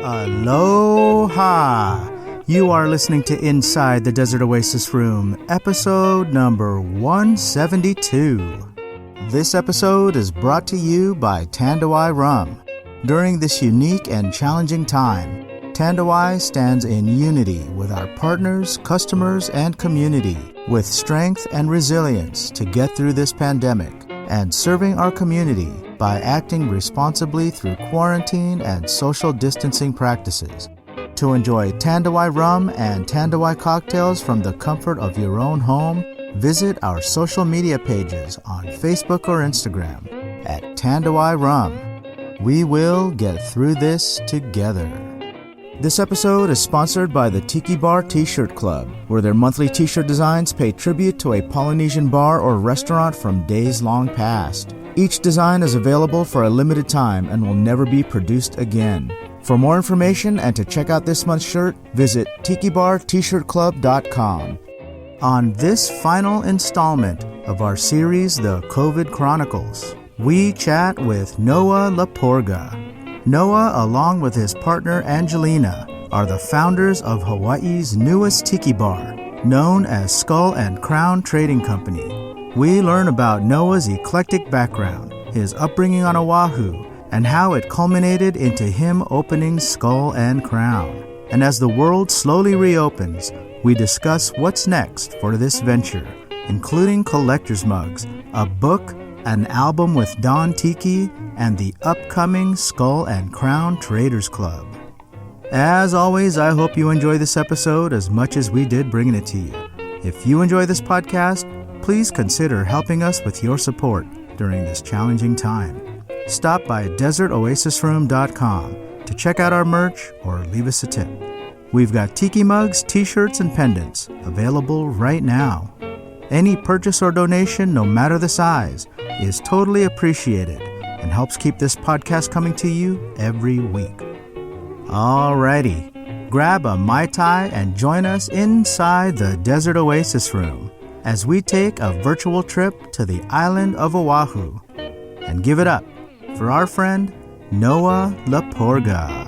Aloha! You are listening to Inside the Desert Oasis Room, episode number 172. This episode is brought to you by Tandawai Rum. During this unique and challenging time, Tandawai stands in unity with our partners, customers, and community, with strength and resilience to get through this pandemic, and serving our community by acting responsibly through quarantine and social distancing practices. To enjoy Tandawai rum and Tandawai cocktails from the comfort of your own home, visit our social media pages on Facebook or Instagram at Tandawai Rum. We will get through this together. This episode is sponsored by the Tiki Bar T-Shirt Club, where their monthly T-shirt designs pay tribute to a Polynesian bar or restaurant from days long past. Each design is available for a limited time and will never be produced again. For more information and to check out this month's shirt, visit tikibartshirtclub.com. On this final installment of our series, The COVID Chronicles, we chat with Noa Laporga. Noa, along with his partner Angelina, are the founders of Hawaii's newest tiki bar, known as Skull and Crown Trading Company. We learn about Noa's eclectic background, his upbringing on Oahu, and how it culminated into him opening Skull and Crown. And as the world slowly reopens, we discuss what's next for this venture, including collector's mugs, a book, an album with Don Tiki, and the upcoming Skull and Crown Traders Club. As always, I hope you enjoy this episode as much as we did bringing it to you. If you enjoy this podcast, please consider helping us with your support during this challenging time. Stop by desertoasisroom.com to check out our merch or leave us a tip. We've got tiki mugs, t-shirts, and pendants available right now. Any purchase or donation, no matter the size, is totally appreciated and helps keep this podcast coming to you every week. Alrighty, grab a Mai Tai and join us inside the Desert Oasis Room as we take a virtual trip to the island of Oahu. And give it up for our friend Noa Laporga.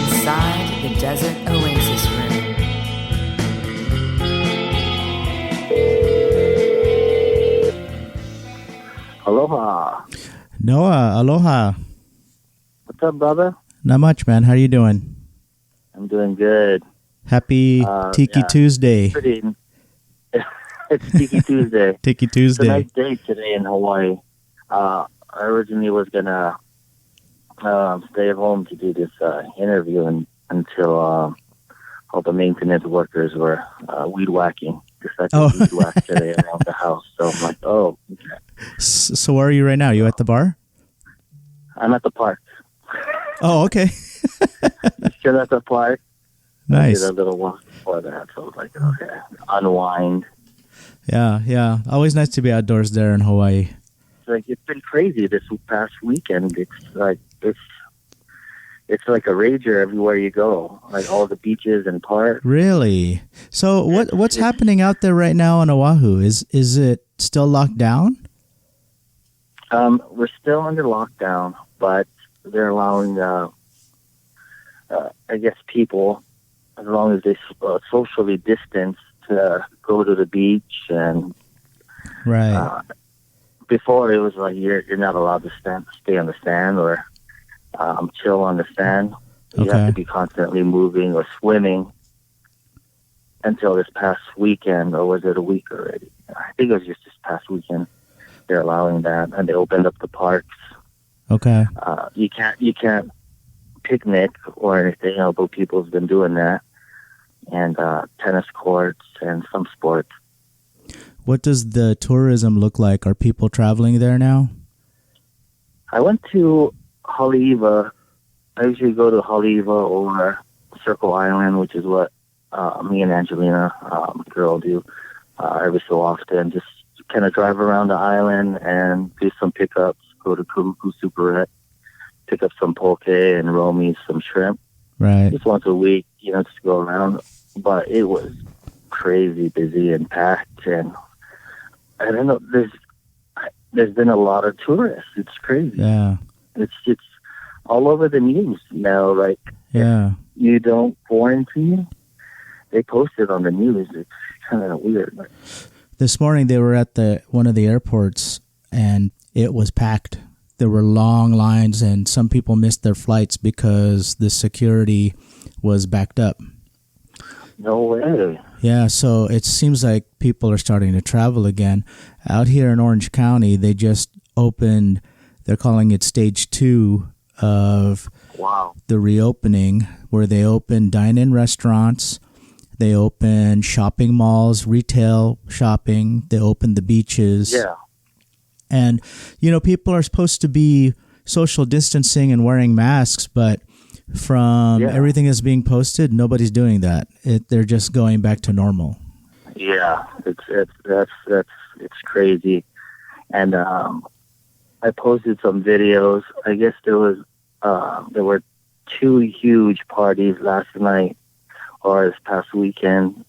Inside the Desert Oasis Room. Aloha. Noa, aloha. What's up, brother? Not much, man. How are you doing? I'm doing good. Happy Tiki Tuesday. It's Tiki Tuesday. Tiki It's a Tuesday. nice day today in Hawaii. I originally was going to stay at home to do this interview until all the maintenance workers were weed whacking. Weed whack today around the house. So I'm like, oh, okay. So where are you right now? You at the bar? I'm at the park. Oh, okay. Still at the park. Nice. I did a little walk before that, so I was like, okay, unwind. Yeah. Always nice to be outdoors there in Hawaii. It's been crazy this past weekend. It's like a rager everywhere you go, like all the beaches and parks. Really? So what's happening out there right now on Oahu? Is it still locked down? We're still under lockdown, but they're allowing, I guess, people, as long as they socially distance, to go to the beach. And Right. Before it was like you're not allowed to stay on the sand or chill on the sand. You have to be constantly moving or swimming until this past weekend, or was it a week already? I think it was just this past weekend. They're allowing that, and they opened up the parks. Okay. You can't picnic or anything, although people's been doing that, and tennis courts and some sports. What does the tourism look like? Are people traveling there now? I went to Haleiwa. I usually go to Haleiwa or Circle Island, which is what me and Angelina, my girl, do every so often. Just kind of drive around the island and do some pickups, go to Kuhuku Superette, pick up some poke and roll me some shrimp. Right. Just once a week, just go around. but it was crazy busy and packed, and I don't know. There's been a lot of tourists. It's crazy. Yeah. It's all over the news now. Like, Yeah. if you don't quarantine, they post it on the news. It's kind of weird. This morning they were at one of the airports, and it was packed. There were long lines, and some people missed their flights because the security was backed up. No way. Yeah, so it seems like people are starting to travel again. Out here in Orange County, they just opened, they're calling it stage 2 of the reopening, where they open dine-in restaurants, they open shopping malls, retail shopping, they open the beaches. Yeah. And, people are supposed to be social distancing and wearing masks, but from everything that's being posted, nobody's doing that. They're just going back to normal. Yeah, it's crazy. And I posted some videos. I guess there were 2 huge parties last night or this past weekend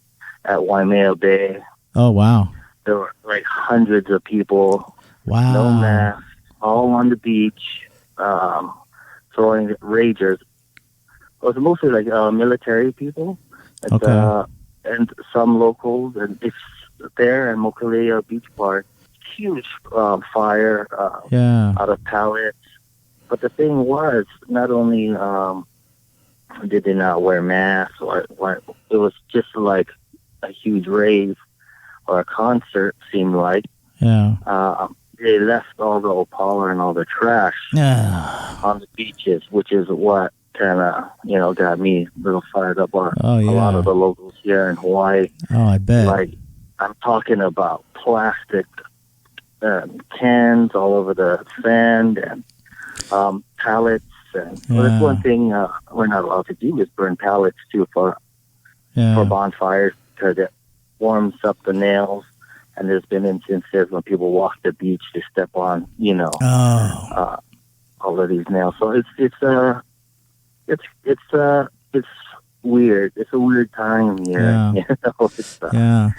at Waimea Bay. Oh, wow. There were like hundreds of people. Wow. No masks, all on the beach, throwing ragers. It was mostly like military people, and some locals, and it's there in Mokulea Beach Park. Huge fire out of pallets. But the thing was, not only did they not wear masks, or it was just like a huge rave or a concert, seemed like. Yeah. They left all the opala and all the trash on the beaches, which is what kind of, got me a little fired up on a lot of the locals here in Hawaii. Oh, I bet. Like, I'm talking about plastic cans all over the sand and pallets. And that's one thing we're not allowed to do is burn pallets, too, for bonfires, because it warms up the nails. And there's been instances when people walk the beach to step on, all of these nails. So it's weird. It's a weird time here. Yeah.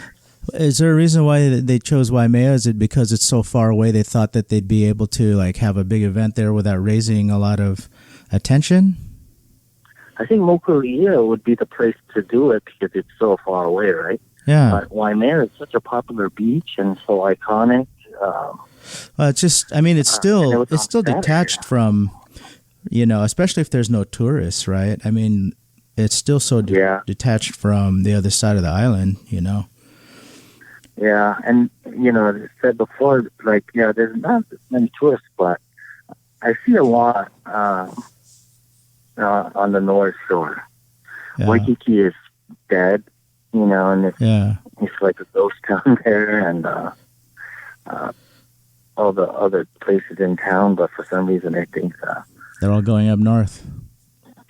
Is there a reason why they chose Waimea? Is it because it's so far away? They thought that they'd be able to have a big event there without raising a lot of attention? I think Mokulea would be the place to do it because it's so far away, right? Yeah. But Waimea is such a popular beach and so iconic. It's just, it's still detached from, especially if there's no tourists, right? It's still so detached from the other side of the island, Yeah, and, as I said before, there's not many tourists, but I see a lot on the North Shore. Yeah. Waikiki is dead. And it's like a ghost town there, and all the other places in town. But for some reason, I think they're all going up north.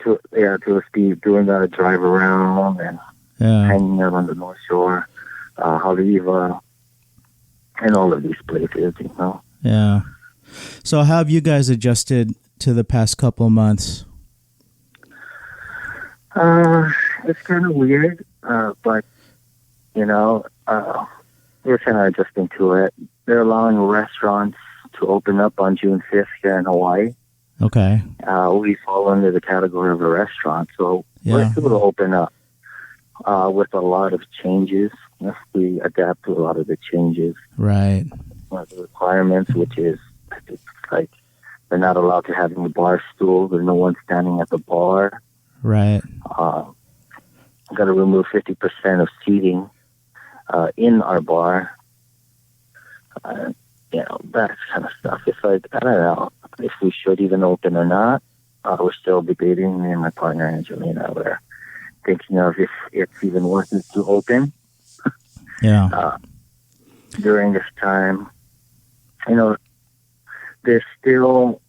Tourists be doing that drive around and hanging out on the North Shore, Haleiwa, and all of these places. Yeah. So, how have you guys adjusted to the past couple of months? It's kind of weird, but, we're kind of adjusting to it. They're allowing restaurants to open up on June 5th here in Hawaii. Okay. We fall under the category of a restaurant, so we're able to open up with a lot of changes. We adapt to a lot of the changes. Right. One of the requirements, which is, like, they're not allowed to have any bar stools. There's no one standing at the bar. Right. Got to remove 50% of seating in our bar. That kind of stuff. It's like, I don't know if we should even open or not. We're still debating, me and my partner Angelina. We're thinking of if it's even worth it to open. During this time. They're still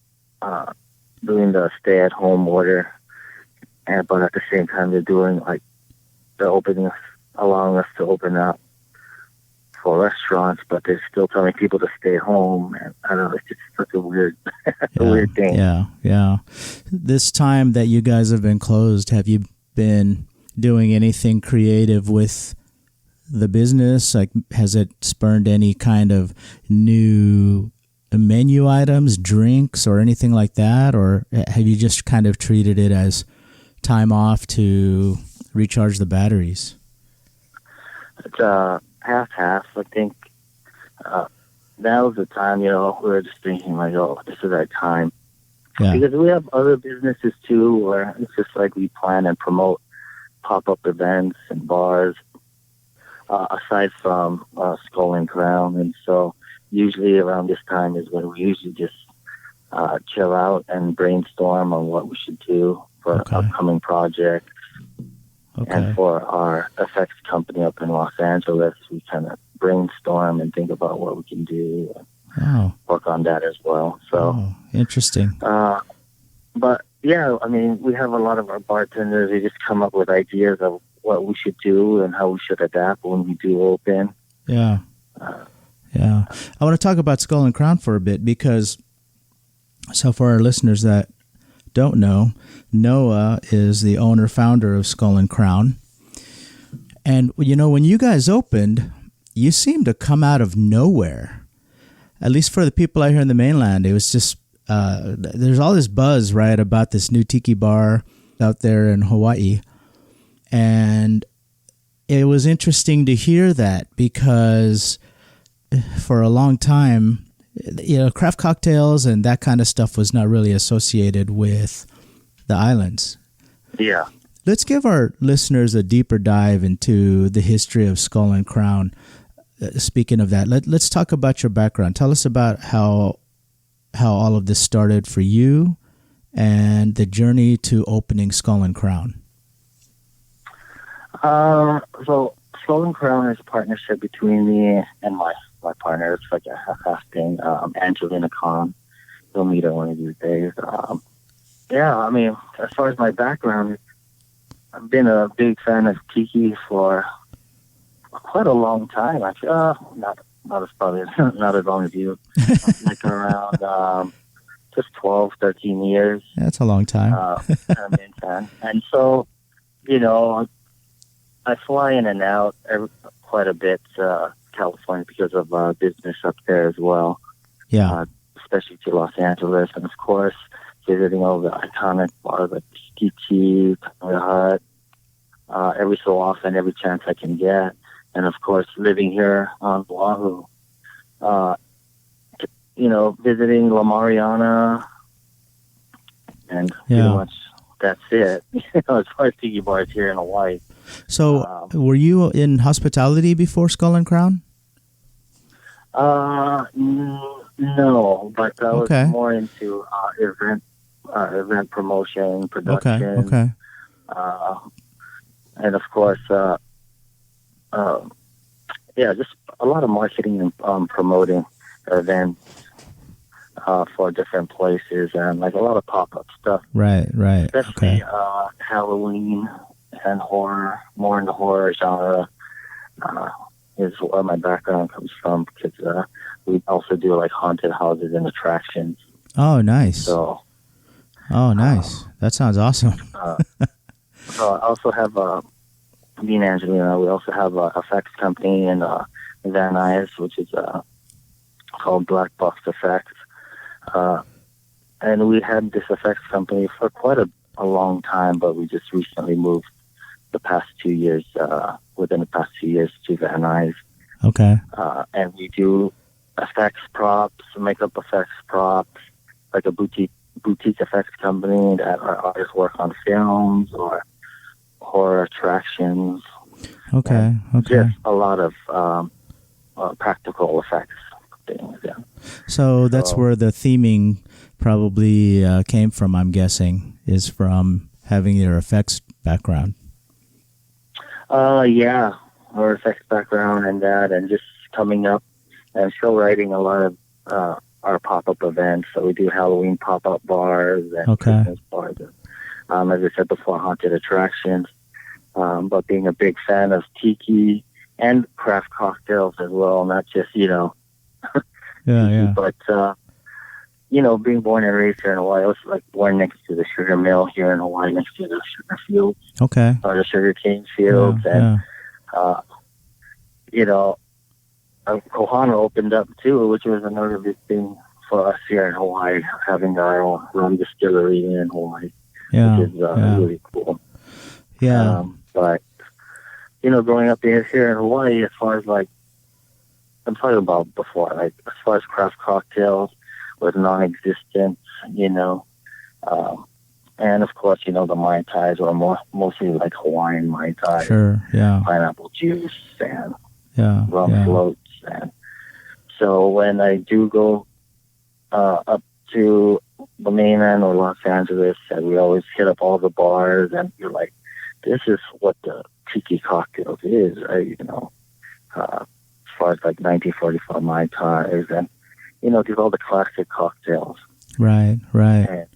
doing the stay-at-home order, but at the same time, they're allowing us to open up for restaurants, but they're still telling people to stay home. And I don't know, it's just such a weird, weird thing. Yeah. This time that you guys have been closed, have you been doing anything creative with the business? Like, has it spurned any kind of new menu items, drinks, or anything like that? Or have you just kind of treated it as time off to recharge the batteries? It's half. I think now's the time, we were just thinking like, oh, this is our time. Yeah. Because we have other businesses too, where it's just like we plan and promote pop-up events and bars, aside from Skull and Crown. And so usually around this time is when we usually just chill out and brainstorm on what we should do for upcoming projects. Okay. And for our effects company up in Los Angeles, we kind of brainstorm and think about what we can do and work on that as well. So interesting. But yeah, I mean, we have a lot of our bartenders. They just come up with ideas of what we should do and how we should adapt when we do open. Yeah. I want to talk about Skull and Crown for a bit because, so for our listeners that don't know, Noa is the owner-founder of Skull and Crown. And, when you guys opened, you seemed to come out of nowhere. At least for the people out here in the mainland, it was just, there's all this buzz, right, about this new tiki bar out there in Hawaii. And it was interesting to hear that because for a long time, craft cocktails and that kind of stuff was not really associated with the islands. Yeah. Let's give our listeners a deeper dive into the history of Skull and Crown. Speaking of that, let's talk about your background. Tell us about how all of this started for you and the journey to opening Skull and Crown. So Skull and Crown is a partnership between me and my partner. It's like a half thing. Angelina. You'll meet her one of these days. I mean, as far as my background, I've been a big fan of tiki for quite a long time. Actually, not as probably not as long as you. Like around just 12, 13 years. That's a long time. I'm in fan, and so I fly in and out quite a bit. California because of business up there as well. Yeah. Especially to Los Angeles, and of course visiting all the iconic bars like Tiki, Hut, every so often, every chance I can get, and of course living here on Oahu. Visiting La Mariana, and pretty much that's it. As far as tiki bars here in Hawaii. So, were you in hospitality before Skull and Crown? No, but I was more into event promotion, production. Okay. And of course, just a lot of marketing and promoting events for different places, and like a lot of pop-up stuff. Right. Especially Halloween and horror, more in the horror genre, is where my background comes from, because we also do like haunted houses and attractions. Oh, nice. So, nice. That sounds awesome. So I also have, me and Angelina, we also have a effects company in Van Nuys, which is called Black Box Effects. And we had this effects company for quite a long time, but we just recently moved within the past 2 years to Van Nuys. Okay. And we do effects props, makeup effects props, like a boutique effects company that our artists work on films or horror attractions. Okay. Just a lot of practical effects things, yeah. So that's where the theming probably came from, I'm guessing, is from having your effects background. Yeah, our effects background and that, and just coming up and still writing a lot of our pop-up events. So we do Halloween pop-up bars and Christmas bars. As I said before, haunted attractions. But being a big fan of tiki and craft cocktails as well, not just, Yeah. but being born and raised here in Hawaii, I was like born next to the sugar mill here in Hawaii, next to the sugar fields, Okay. or the sugar cane fields, and Kohana opened up too, which was another big thing for us here in Hawaii, having our own rum distillery in Hawaii, which is really cool. Yeah. But growing up here in Hawaii, as far as like I'm talking about before, like as far as craft cocktails was non-existent, and of course, the Mai Tais were mostly like Hawaiian Mai Tai, Sure. Yeah. pineapple juice and rum Yeah. floats. And so when I do go up to the mainland or Los Angeles, and we always hit up all the bars, and you're like, this is what the tiki cocktails is, right? As far as like 1945 Mai Tais and, these all the classic cocktails. Right. And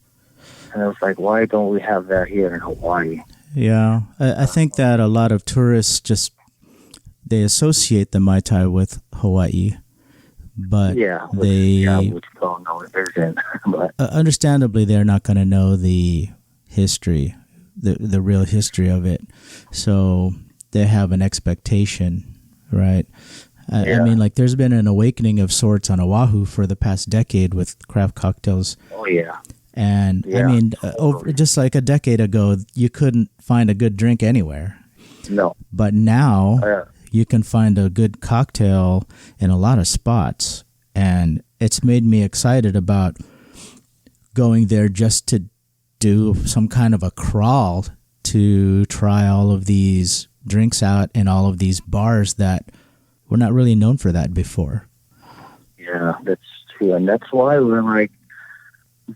I was like, why don't we have that here in Hawaii? Yeah. I think that a lot of tourists they associate the Mai Tai with Hawaii, but which don't know it isn't. But understandably, they're not going to know the history, the real history of it. So they have an expectation, right? I mean, like, there's been an awakening of sorts on Oahu for the past decade with craft cocktails. Oh, yeah. And, I mean, over just like a decade ago, you couldn't find a good drink anywhere. No. But now you can find a good cocktail in a lot of spots. And it's made me excited about going there just to do some kind of a crawl to try all of these drinks out in all of these bars that were not really known for that before. Yeah, that's true. And that's why we're like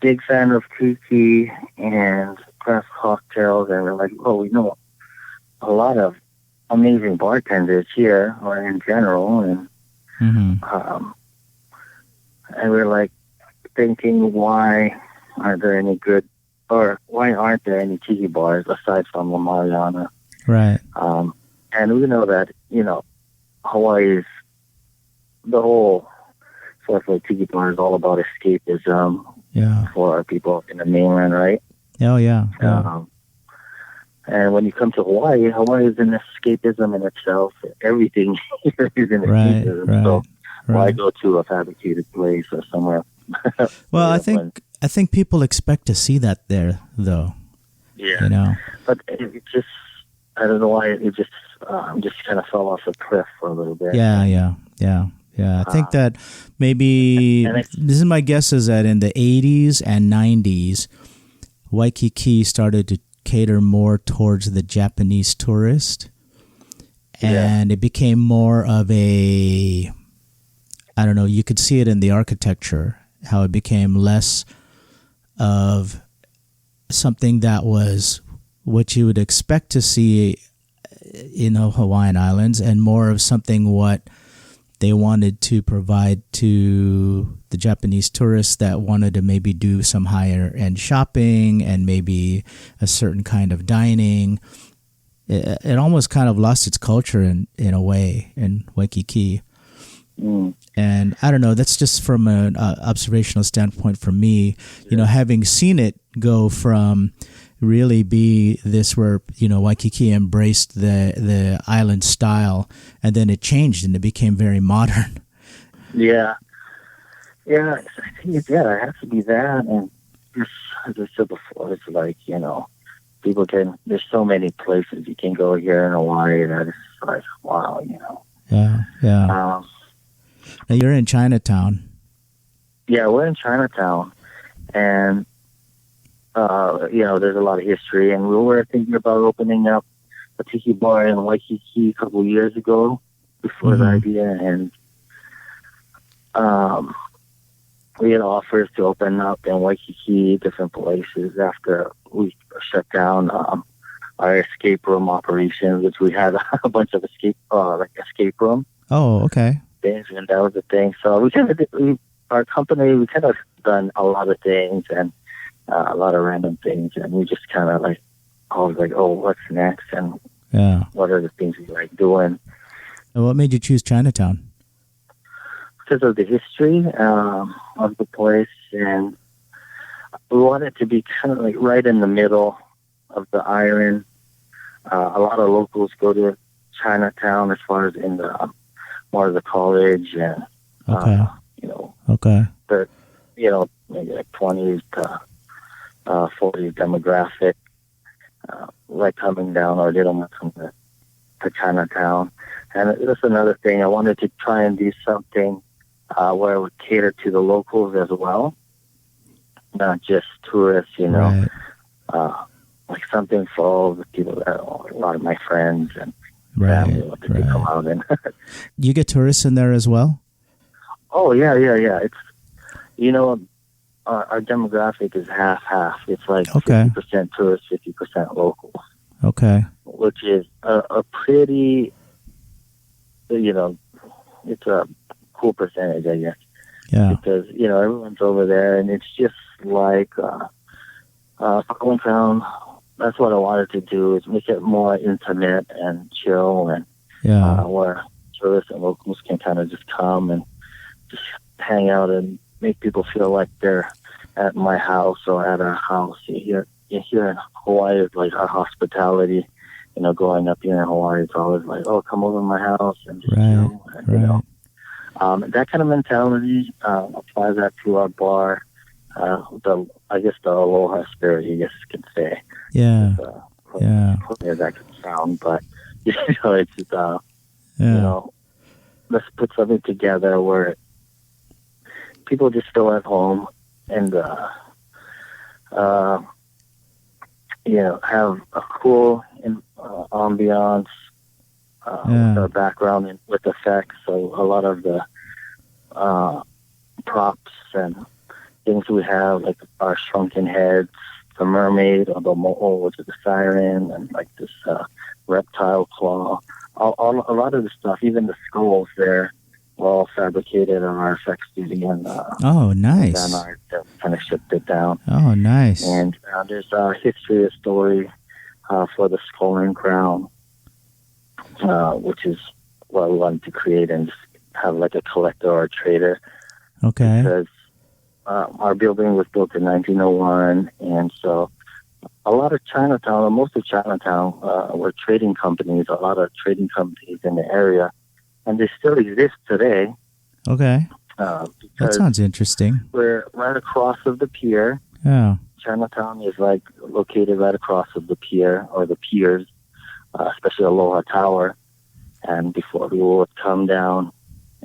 big fan of tiki and craft cocktails. And we're like, we know a lot of amazing bartenders here or in general. And, and we're like thinking, why aren't there any tiki bars aside from La Mariana? Right. And we know that, Hawaii is the whole sort of like tiki bar is all about escapism for our people in the mainland, right? Oh, yeah. And when you come to Hawaii is an escapism in itself. Everything here is an escapism. Right. So why go to a fabricated place or somewhere? Well, I think people expect to see that there, though. Yeah. But it just, I don't know why it just kind of fell off a cliff for a little bit. Yeah. I think that maybe, this is my guess, is that in the 80s and 90s, Waikiki started to cater more towards the Japanese tourist. And it became more of a, I don't know, you could see it in the architecture, how it became less of something that was what you would expect to see in the Hawaiian Islands, and more of something what they wanted to provide to the Japanese tourists that wanted to maybe do some higher end shopping and maybe a certain kind of dining. It almost kind of lost its culture in a way in Waikiki. And I don't know, that's just from an observational standpoint for me, having seen it go from really be this where, Waikiki embraced the island style, and then it changed and it became very modern. Yeah. I think it has to be that. And just, as I said before, it's like, there's so many places you can go here in Hawaii that it's like, wow, Yeah. Now you're in Chinatown. Yeah, we're in Chinatown. And, there's a lot of history. And we were thinking about opening up a tiki bar in Waikiki a couple of years ago before the idea. And we had offers to open up in Waikiki, different places, after we shut down our escape room operations, which we had a bunch of escape room. Oh, okay. Things, and that was the thing. So our company, we kind of done a lot of things and a lot of random things, and we just kind of always what's next, and what are the things we like doing. And what made you choose Chinatown? Because of the history of the place, and we want it to be kind of like right in the middle of the island. A lot of locals go to Chinatown as far as in the more of the college and Okay. the maybe like 20s to 40s demographic, like coming down or they don't want to come to Chinatown. And that's another thing. I wanted to try and do something where it would cater to the locals as well, not just tourists, Right. like something for all the people that a lot of my friends and family want to come out and. You get tourists in there as well? Oh, yeah. It's, our demographic is half. It's like 50% tourists, 50% locals. Okay. Which is a pretty, it's a cool percentage, I guess. Yeah. Because, everyone's over there, and it's just like going down. That's what I wanted to do, is make it more intimate and chill, and where tourists and locals can kind of just come and just hang out and make people feel like they're at my house or at our house. You hear in Hawaii, it's like our hospitality. Growing up here in Hawaii, it's always like, oh, come over to my house and just chill. And, that kind of mentality, apply that to our bar. The aloha spirit, you guess you could say. Yeah. That could sound, but it's just, let's put something together where people just feel at home and have a cool ambiance with the background and with effects. So a lot of the props and things we have, like our shrunken heads, the mermaid, or the mo'o, which is the siren, and like this reptile claw. A lot of the stuff, even the skulls there, were all fabricated on our effects studio. And, oh, nice. Kind of shipped it down. Oh, nice. And there's a history, a story for the skull and crown, which is what we wanted to create and just have like a collector or a trader. Okay. Because our building was built in 1901, and so a lot of Chinatown, or most of Chinatown, were trading companies, a lot of trading companies in the area, and they still exist today. Okay. That sounds interesting. We're right across of the pier. Yeah. Chinatown is like located right across of the pier, or the piers, especially Aloha Tower. And before we would come down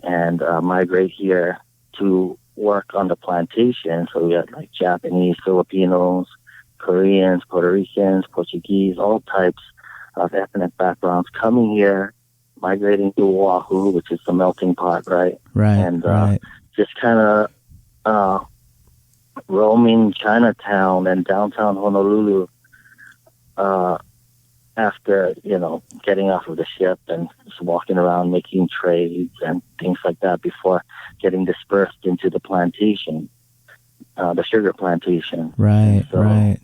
and migrate here to work on the plantation. So we had like Japanese, Filipinos, Koreans, Puerto Ricans, Portuguese, all types of ethnic backgrounds coming here, migrating to Oahu, which is the melting pot, right? Right. And just kind of roaming Chinatown and downtown Honolulu after, getting off of the ship and just walking around making trades and things like that before getting dispersed into the plantation, the sugar plantation. Right, so, right.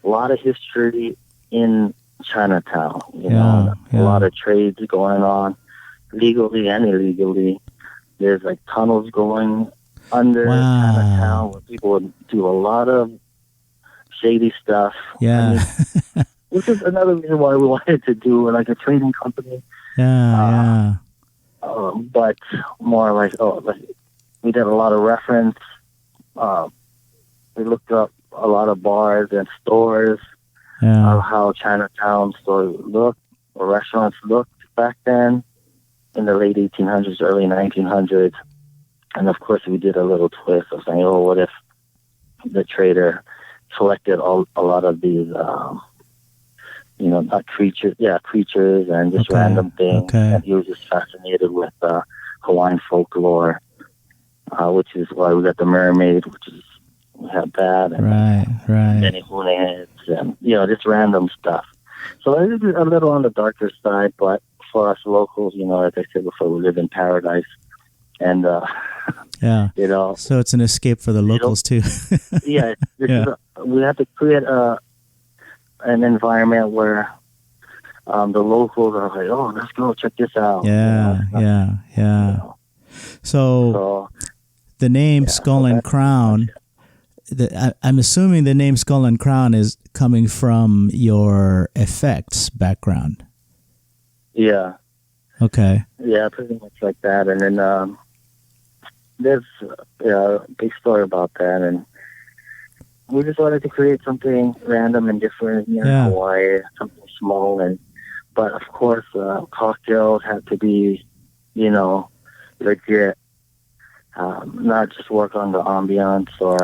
A lot of history in Chinatown, a lot of trades going on, legally and illegally. There's like tunnels going under Chinatown where people would do a lot of shady stuff. Yeah. Which is another reason why we wanted to do like a trading company. Yeah. But more like we did a lot of reference. We looked up a lot of bars and stores of how Chinatown stores looked, or restaurants looked back then in the late 1800s, early 1900s. And of course, we did a little twist of saying, what if the trader collected a lot of these, not creatures, creatures and just random things. Okay. And he was just fascinated with Hawaiian folklore, which is why we got the mermaid, which is, we have that. And right. many hula heads and, just random stuff. So it is a little on the darker side, but for us locals, like I said before, we live in paradise. And, so it's an escape for the locals too. We have to create an environment where the locals are like, let's go check this out. Yeah. So the name Skull and Crown, I'm assuming the name Skull and Crown is coming from your effects background. Yeah. Okay. Yeah, pretty much like that. And then there's a big story about that. And we just wanted to create something random and different here in Hawaii, something small. But of course, cocktails had to be, legit. Not just work on the ambiance or,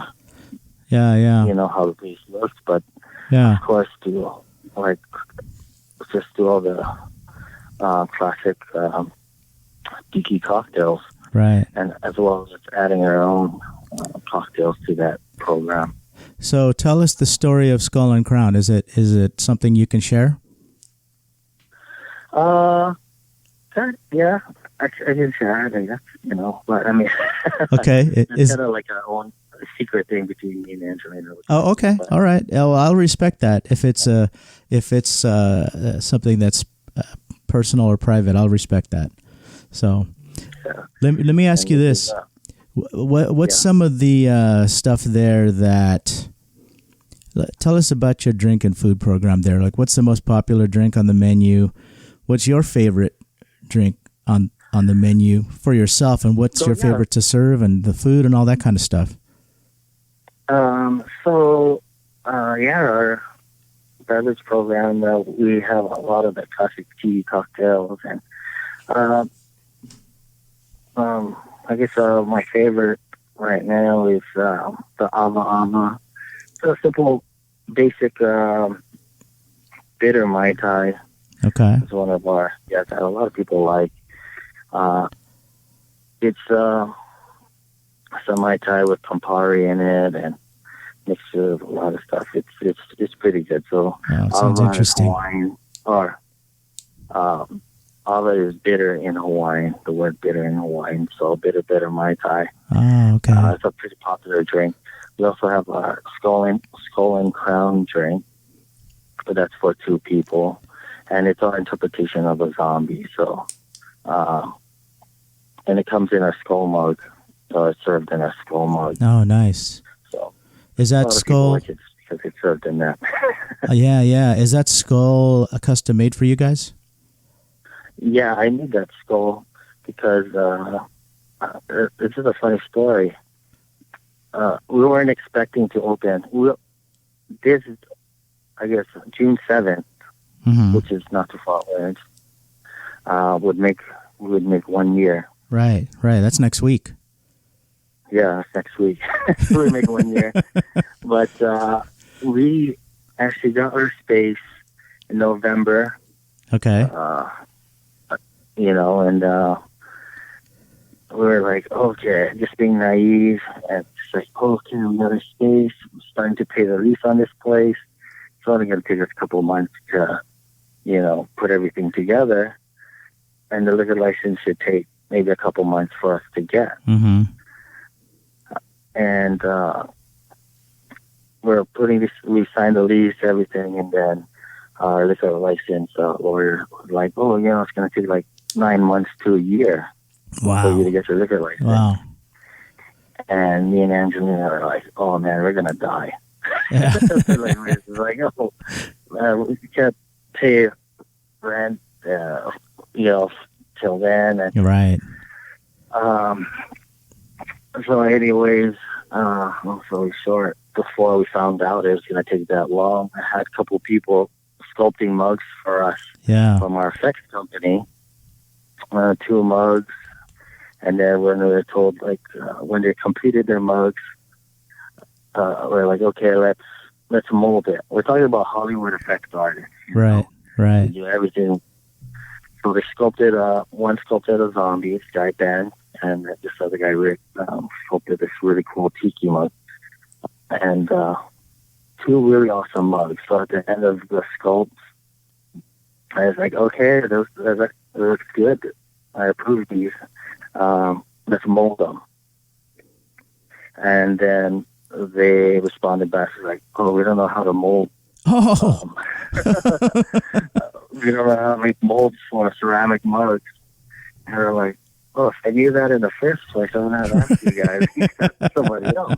how the place looks, but of course do all the classic tiki cocktails, right? And as well as adding our own cocktails to that program. So tell us the story of Skull and Crown. Is it something you can share? Yeah, I can share it, I guess, but I mean, okay, it's kind of like our own secret thing between me and Angelina. Oh, okay, all right. Well, I'll respect that. If it's something that's personal or private, I'll respect that. So, let me ask you this: what's some of the stuff there that? Tell us about your drink and food program there. Like, what's the most popular drink on the menu? What's your favorite drink on the menu for yourself, and what's your favorite to serve, and the food and all that kind of stuff? Our beverage program, we have a lot of the classic tea cocktails, and I guess my favorite right now is the Ava Ava. It's a simple, basic bitter Mai Tai. Okay. It's one of our, that a lot of people like. It's some Mai Tai with Campari in it and mixed with a lot of stuff. It's pretty good. So sounds interesting. Hawaiian, or Ava is bitter in Hawaiian. The word bitter in Hawaiian. So bitter Mai Tai. Oh, okay. It's a pretty popular drink. We also have our Skull and Crown drink, but that's for 2 people. And it's our interpretation of a zombie. So, and it comes in our skull mug. So it's served in our skull mug. Oh, nice. So, is that skull? Like it because it's served in that. Yeah. Is that skull custom made for you guys? Yeah, I need that skull because this is a funny story. We weren't expecting to open. This is, I guess, June 7th. Mm-hmm. Which is not too far away. Would make 1 year. Right. That's next week. Yeah, that's next week. We make 1 year. But we actually got our space in November. Okay. And we were like, okay, just being naive, and just like, okay, we got our space. We're starting to pay the lease on this place. It's only going to take us a couple of months to put everything together, and the liquor license should take maybe a couple months for us to get. Mm-hmm. And we signed the lease, everything, and then our liquor license lawyer was like, it's going to take like 9 months to a year for you to get your liquor license. Wow. And me and Angelina are like, oh man, we're going to die. Yeah. We can't pay rent, till then. And, right. So anyways, long story short, before we found out it was going to take that long, I had a couple people sculpting mugs for us from our effects company, 2 mugs. And then when we were told, when they completed their mugs, we're like, okay, let's mold it. We're talking about Hollywood effects artists. Right. They do everything. So they sculpted, one sculpted a zombie, Guy Ben, and this other guy, Rick, sculpted this really cool tiki mug. And 2 really awesome mugs. So at the end of the sculpts, I was like, okay, those looks good. I approve these. Let's mold them. And then they responded back like, oh, we don't know how to mold. Oh. We don't know how to make molds for ceramic mugs. And they're like, oh, if I knew that in the first place, I would not have asked you guys. You got somebody else.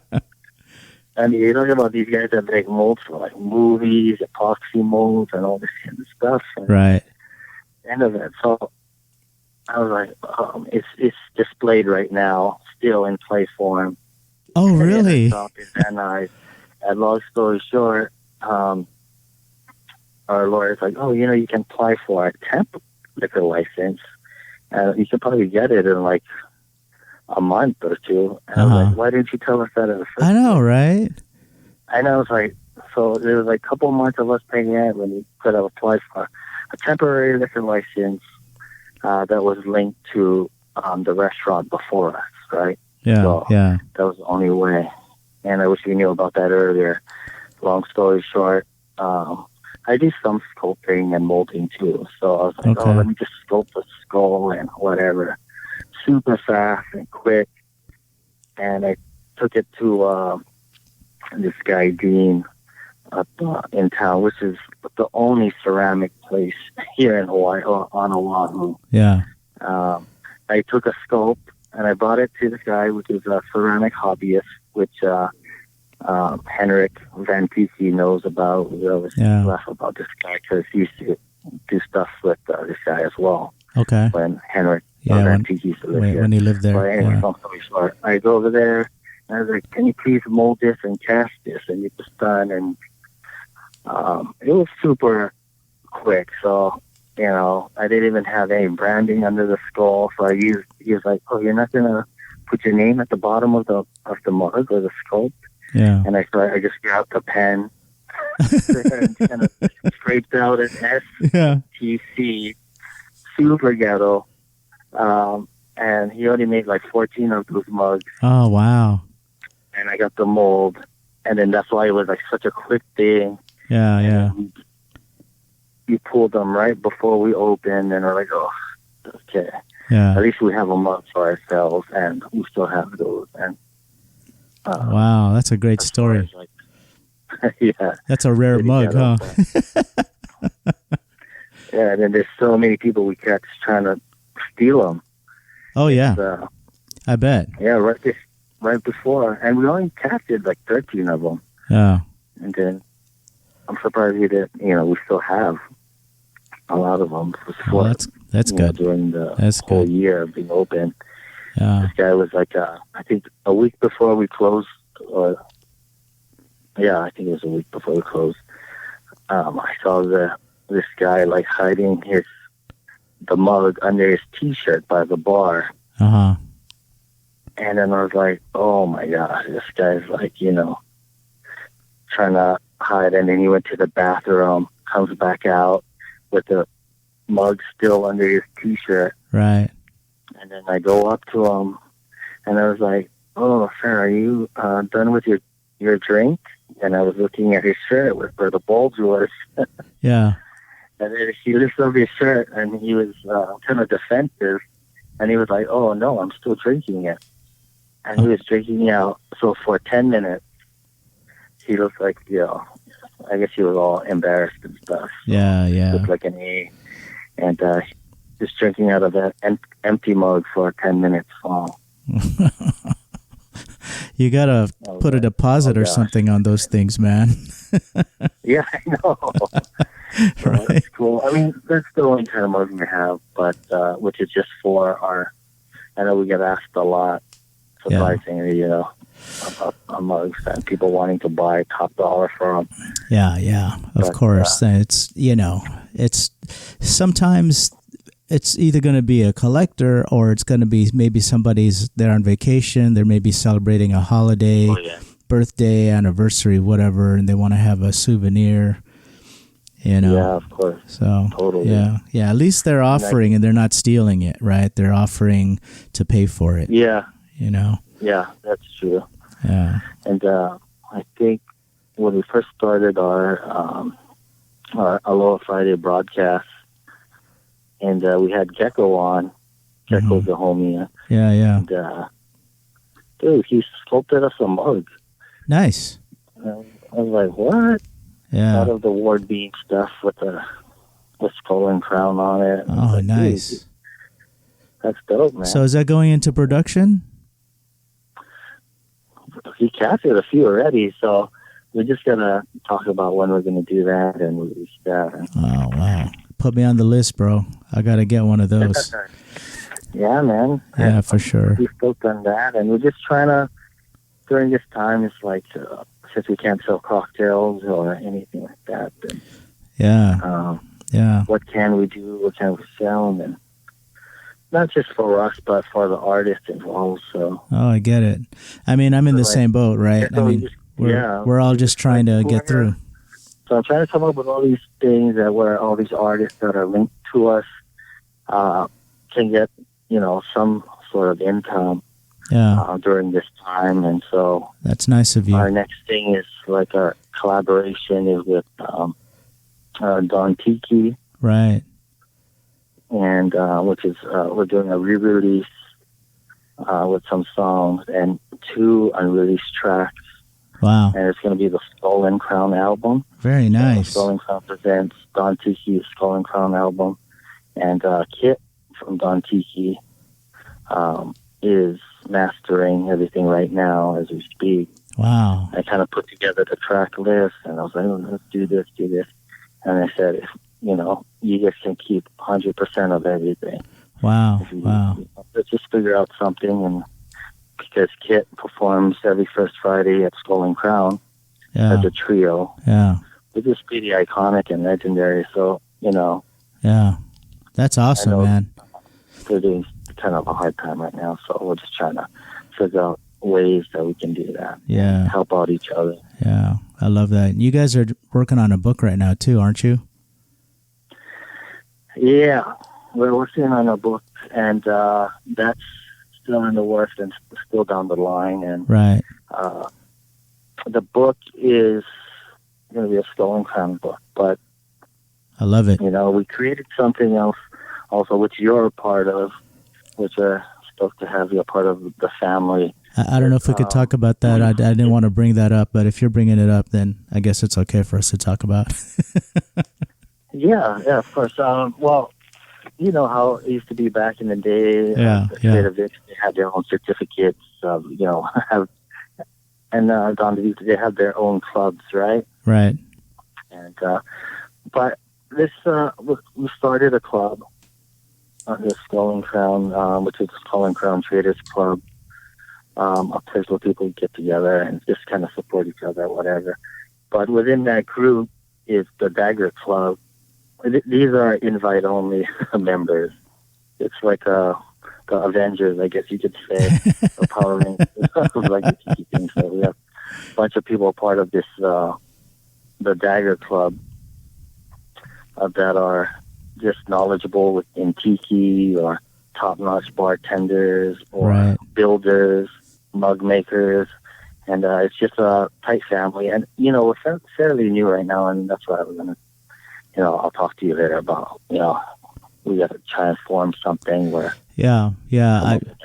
And you're talking about these guys that make molds for like movies, epoxy molds, and all this kind of stuff. And Right. end of it. So I was like, it's displayed right now, still in play form. Oh, really? And long story short, our lawyer's like, oh, you can apply for a temp liquor license. You could probably get it in like a month or two. And I was like, why didn't you tell us that in the first I know, place? right? And I was like, so there was like a couple months of us paying it when we could have applied for a temporary liquor license that was linked to the restaurant before us, right? Yeah, so yeah. That was the only way. And I wish we knew about that earlier. Long story short, I do some sculpting and molding too. So I was like, Okay. let me just sculpt a skull and whatever. Super fast and quick. And I took it to this guy, Dean, up in town, which is the only ceramic place here in Hawaii, on Oahu. Yeah. I took a sculpt and I brought it to this guy, which is a ceramic hobbyist, which Henrik Van Tiki knows about. We always laugh about this guy because he used to do stuff with this guy as well. Okay. When Henrik Van Tiki used to live here. When he lived there. But anyway, long story short, I go over there and I was like, can you please mold this and cast this? And it was done. And it was super quick. So, I didn't even have any branding under the skull. So he was like, oh, you're not going to put your name at the bottom of the mug or the sculpt? Yeah. And I just grabbed a pen and kind of scraped out an STC, super ghetto. And he only made like 14 of those mugs. Oh, wow. And I got the mold. And then that's why it was like such a quick thing. Yeah, yeah. You pulled them right before we opened, and we're like, oh, okay. Yeah. At least we have a mug for ourselves, and we still have those. And wow, that's a great story. Yeah. That's a rare mug, huh? Yeah, and then there's so many people we catch trying to steal them. Oh, yeah. I bet. Yeah, right before. And we only captured like 13 of them. Yeah. And then I'm surprised we still have a lot of them. Well, that's good. During the whole year of being open. Yeah. This guy was like, I think a week before we closed, I think it was a week before we closed. I saw this guy like hiding the mug under his T-shirt by the bar. Uh-huh. And then I was like, oh my God, this guy's like, trying to hide. And then he went to the bathroom, comes back out with the mug still under his T-shirt. Right. And then I go up to him, and I was like, oh, sir, are you done with your drink? And I was looking at his shirt where the bulge was. Yeah. And then he lifts up his shirt, and he was kind of defensive. And he was like, oh, no, I'm still drinking it. And he was drinking out. So for 10 minutes, he looked like, I guess he was all embarrassed and stuff. Yeah, yeah. Looked like an A. And just drinking out of that empty mug for 10 minutes. Oh. You got to put a deposit or something on those things, man. Yeah, I know. Right. That's cool. I mean, that's the only kind of mug we have, but which is just for I know we get asked a lot, surprisingly, on mugs and people wanting to buy top dollar for them. Yeah, of course. It's, it's sometimes it's either going to be a collector or it's going to be maybe somebody's there on vacation. They may be celebrating a holiday, birthday, anniversary, whatever, and they want to have a souvenir. Yeah, of course. So totally. Yeah. At least they're offering and they're not stealing it, right? They're offering to pay for it. Yeah. Yeah, that's true. Yeah. And I think when we first started our Aloha Friday broadcast, and we had Gecko on. Gecko's the homie. Yeah. And dude, he sculpted us a mug. Nice. I was like, what? Yeah. Out of the Ward Bean stuff with the skull and crown on it. Oh, nice. That's dope, man. So is that going into production? He casted a few already, so we're just gonna talk about when we're gonna do that and release that. Oh, wow. Put me on the list, bro. I got to get one of those. Yeah, man. Yeah, for sure. We've both done that, and we're just trying to, during this time, it's like, since we can't sell cocktails or anything like that, then, yeah. what can we do? What can we sell? And not just for us, but for the artists involved. So. Oh, I get it. I mean, I'm in the same boat, right? So I mean, we're all just trying to get through. So I'm trying to come up with all these things that where all these artists that are linked to us can get, some sort of income during this time. And so that's nice of you. Our next thing is like a collaboration is with Don Tiki. Right. And which is we're doing a re-release with some songs and 2 unreleased tracks. Wow. And it's going to be the Skull and Crown album. Very nice. Skull and Crown presents Don Tiki's Skull and Crown album. And Kit from Don Tiki is mastering everything right now as we speak. Wow. I kind of put together the track list, and I was like, let's do this. And I said, you guys can keep 100% of everything. Wow. Let's just figure out something. And because Kit performs every first Friday at Skull and Crown as a trio. Yeah. Which is pretty iconic and legendary. So, Yeah. That's awesome, man. They're doing kind of a hard time right now. So we're just trying to figure out ways that we can do that. Yeah. Help out each other. Yeah. I love that. You guys are working on a book right now too, aren't you? Yeah. We're working on a book, and that's still in the works and still down the line. And right. The book is going to be a Skull and Crown book, but I love it. We created something else also, which you're a part of, which are supposed to have you a part of the family. I don't know if we could talk about that. I didn't want to bring that up, but if you're bringing it up, then I guess it's okay for us to talk about. Yeah, of course. Well, you know how it used to be back in the day. Creative Vics, they had their own certificates. And Don Tiki, they have their own clubs, right? Right. And but this we started a club on the Skull and Crown, which is Skull and Crown Traders Club. A place where people get together and just kind of support each other, whatever. But within that group is the Dagger Club. These are invite-only members. It's like the Avengers, I guess you could say, the Power Rangers, like the Tiki thing. So we have a bunch of people part of this, the Dagger Club, that are just knowledgeable in Tiki or top-notch bartenders or builders, mug makers, and it's just a tight family. And we're fairly new right now, and that's why we're gonna, I'll talk to you later about, we got to try and form something where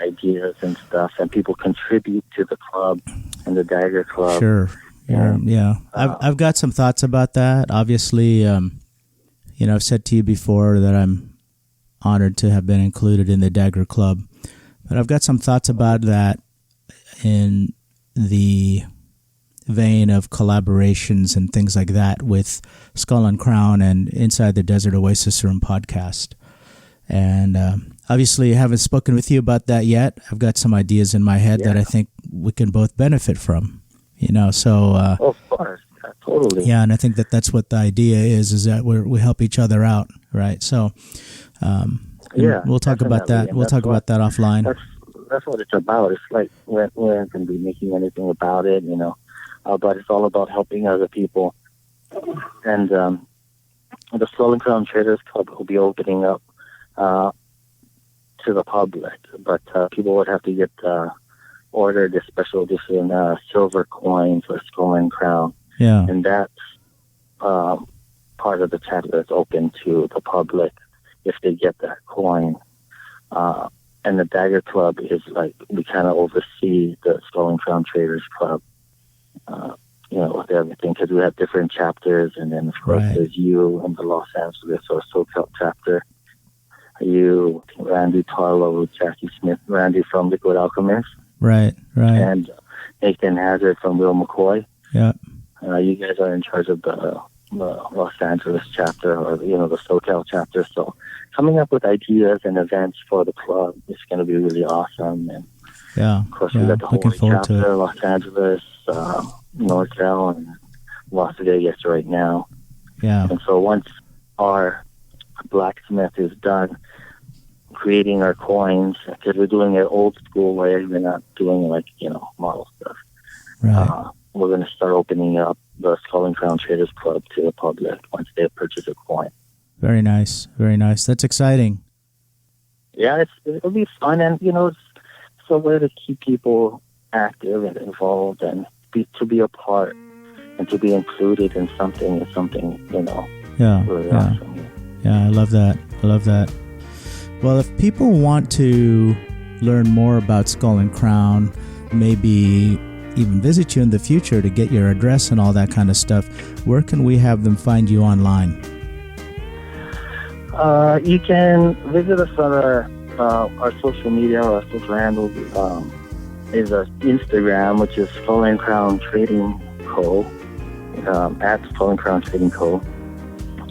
ideas and stuff, and people contribute to the club and the Dagger Club. Sure. Yeah. I've got some thoughts about that. Obviously, I've said to you before that I'm honored to have been included in the Dagger Club, but I've got some thoughts about that in the vein of collaborations and things like that with Skull and Crown and Inside the Desert Oasis Room podcast. And obviously I haven't spoken with you about that yet. I've got some ideas in my head that I think we can both benefit from, so of course. Totally. Yeah, and I think that's what the idea is that we help each other out, right? So we'll talk about that. We'll talk about that offline. That's what it's about. It's like we're not going to be making anything about it, but it's all about helping other people. And the Skull and Crown Traders Club will be opening up to the public, but people would have to get ordered a special edition silver coin for Skull and Crown. Yeah. And that's part of the chapter that's open to the public if they get that coin. And the Dagger Club is like, we kind of oversee the Skull and Crown Traders Club, with everything, because we have different chapters. And then, of course, there's you and the Los Angeles or SoCal chapter. You, Randy Tarlow, Jackie Smith, Randy from Liquid Alchemist, Right. and Nathan Hazard from Will McCoy. Yeah. You guys are in charge of the Los Angeles chapter, or the SoCal chapter. So coming up with ideas and events for the club is going to be really awesome. And of course, we got the whole chapter, Los Angeles, NorCal, and Las Vegas right now. Yeah. And so once our blacksmith is done creating our coins, because we're doing it old school way, we're not doing model stuff. Right. We're going to start opening up the Skull and Crown Traders Club to the public once they purchase a coin. Very nice. Very nice. That's exciting. Yeah, it'll be fun, and it's a way to keep people active and involved, and to be a part and to be included in something is something really awesome. Yeah, I love that. Well, if people want to learn more about Skull and Crown, maybe even visit you in the future to get your address and all that kind of stuff, where can we have them find you online? You can visit us on our social media. Our social handle is Instagram, which is Skull and Crown Trading Co. At Skull and Crown Trading Co.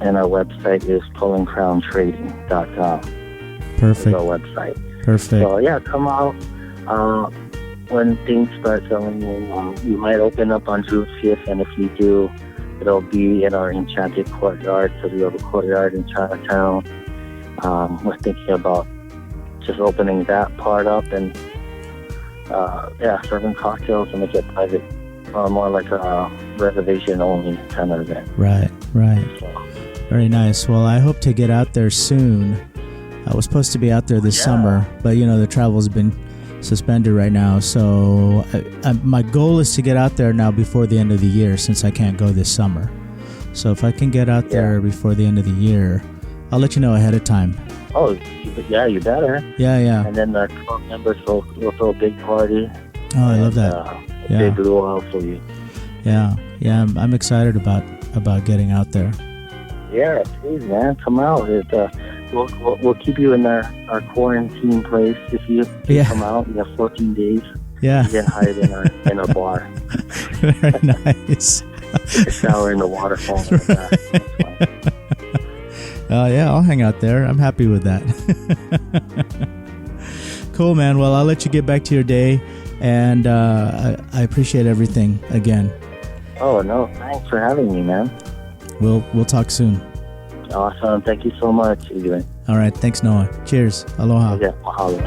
And our website is cullandcrowntrading.com. Perfect. That's our website. Perfect. So yeah, come out. When things start selling, you might open up on June 5th, and if you do, it'll be in our Enchanted Courtyard, because we have a courtyard in Chinatown. We're thinking about just opening that part up and, serving cocktails and make it private, more like a reservation-only kind of event. Right. So, Very nice. Well, I hope to get out there soon. I was supposed to be out there this summer, but, the travel's been suspended right now. So my goal is to get out there now before the end of the year, since I can't go this summer. So if I can get out there before the end of the year, I'll let you know ahead of time. Oh, yeah, you better. Yeah. And then the club members will throw a big party. Oh, I love that. A big luau for you. Yeah. I'm excited about getting out there. Yeah, please, man, come out. We'll keep you in our quarantine place. If you come out, you have 14 days. Yeah. You get hired in our bar. Very nice. Take a shower in the waterfall. I'll hang out there. I'm happy with that. Cool, man. Well, I'll let you get back to your day, and I appreciate everything again. Oh, no. Thanks for having me, man. We'll talk soon. Awesome. Thank you so much, Adrian. All right. Thanks, Noah. Cheers. Aloha. Yeah, mahalo.